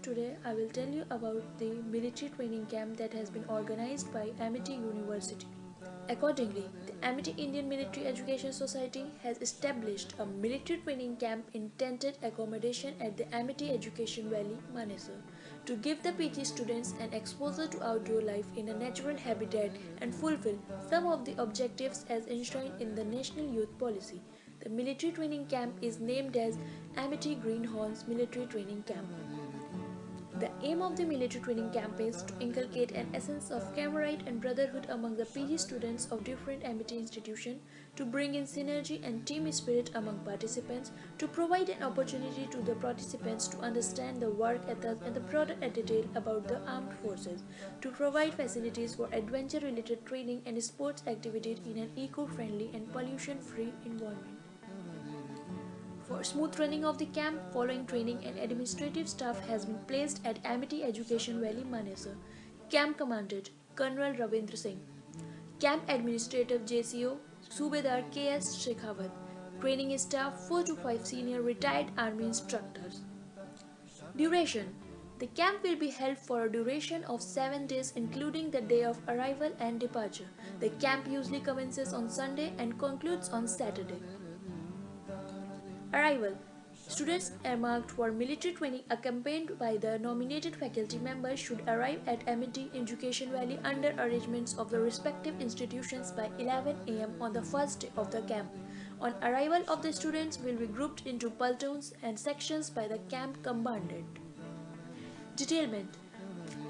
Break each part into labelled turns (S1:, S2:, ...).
S1: today I will tell you about the military training camp that has been organized by Amity University. Accordingly, the Amity Indian Military Education Society has established a military training camp in tented accommodation at the Amity Education Valley, Manesar, to give the PG students an exposure to outdoor life in a natural habitat and fulfill some of the objectives as enshrined in the National Youth Policy. The military training camp is named as Amity Greenhorns Military Training Camp. The aim of the military training camp is to inculcate an essence of camaraderie and brotherhood among the PG students of different Amity institutions, to bring in synergy and team spirit among participants, to provide an opportunity to the participants to understand the work ethics and the broader detail about the armed forces, to provide facilities for adventure-related training and sports activities in an eco-friendly and pollution-free environment. For smooth running of the camp, following training and administrative staff has been placed at Amity Education Valley, Manesar. Camp Commandant Colonel Ravindra Singh. Camp Administrative JCO Subedar KS Shekhawat. Training staff 4 to 5 senior retired army instructors. Duration. The camp will be held for a duration of 7 days including the day of arrival and departure. The camp usually commences on Sunday and concludes on Saturday. Arrival. Students earmarked for military training accompanied by the nominated faculty members should arrive at Amity Education Valley under arrangements of the respective institutions by 11 am on the first day of the camp. On arrival of the students will be grouped into platoons and sections by the camp commandant. Detailment.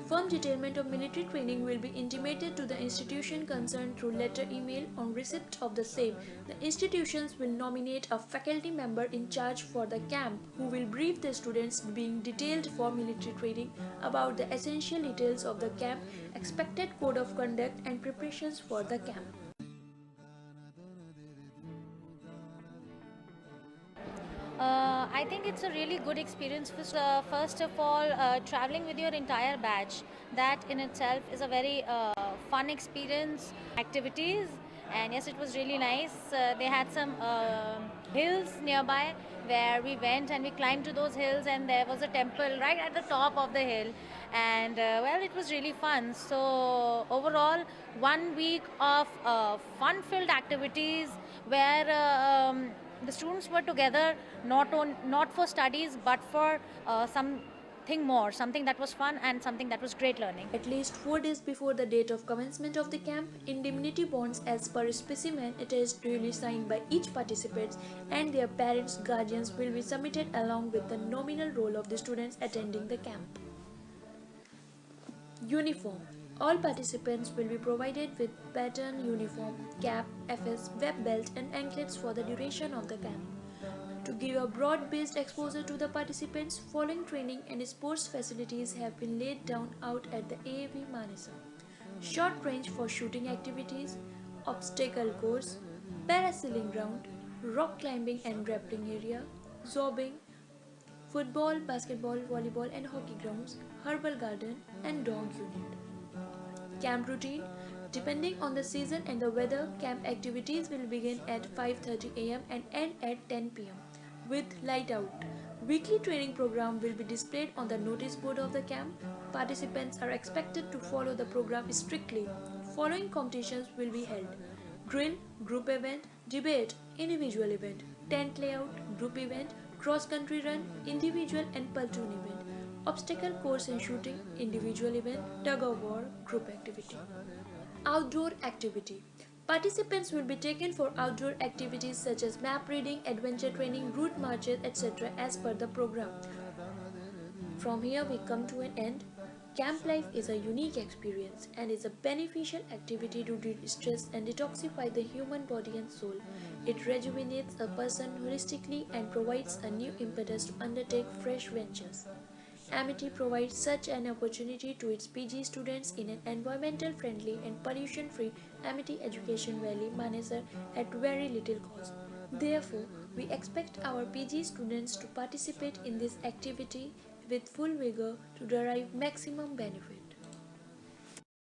S1: Firm detailment of military training will be intimated to the institution concerned through letter email on receipt of the same. The institutions will nominate a faculty member in charge for the camp who will brief the students being detailed for military training about the essential details of the camp, expected code of conduct and preparations for the camp.
S2: I think it's a really good experience. First of all, traveling with your entire batch, that in itself is a very fun experience. Activities, and yes, it was really nice. They had some hills nearby where we went and we climbed to those hills, and there was a temple right at the top of the hill. And well, it was really fun. So overall, 1 week of fun-filled activities where the students were together not for studies but for something more, something that was fun and something that was great learning.
S1: At least 4 days before the date of commencement of the camp, indemnity bonds as per specimen attached duly signed by each participant and their parents, guardians will be submitted along with the nominal roll of the students attending the camp. Uniform. All participants will be provided with pattern uniform, cap, FS, web belt and anklets for the duration of the camp. To give a broad-based exposure to the participants, following training and sports facilities have been laid down out at the AAV Manesar. Short range for shooting activities, obstacle course, parasailing ground, rock climbing and rappelling area, zobbing, football, basketball, volleyball and hockey grounds, herbal garden and dog unit. Camp routine. Depending on the season and the weather, camp activities will begin at 5:30 am and end at 10 pm with light out. Weekly training program will be displayed on the notice board of the camp. Participants are expected to follow the program strictly. Following competitions will be held: drill, group event, debate, individual event, tent layout, group event, cross-country run, individual and platoon event, obstacle course and shooting, individual event, tug-of-war, group activity. Outdoor activity. Participants will be taken for outdoor activities such as map reading, adventure training, route marches, etc. as per the program. From here we come to an end. Camp life is a unique experience and is a beneficial activity to de-stress and detoxify the human body and soul. It rejuvenates a person holistically and provides a new impetus to undertake fresh ventures. Amity provides such an opportunity to its PG students in an environmental friendly and pollution free Amity Education Valley, Manesar at very little cost. Therefore, we expect our PG students to participate in this activity with full vigor to derive maximum benefit.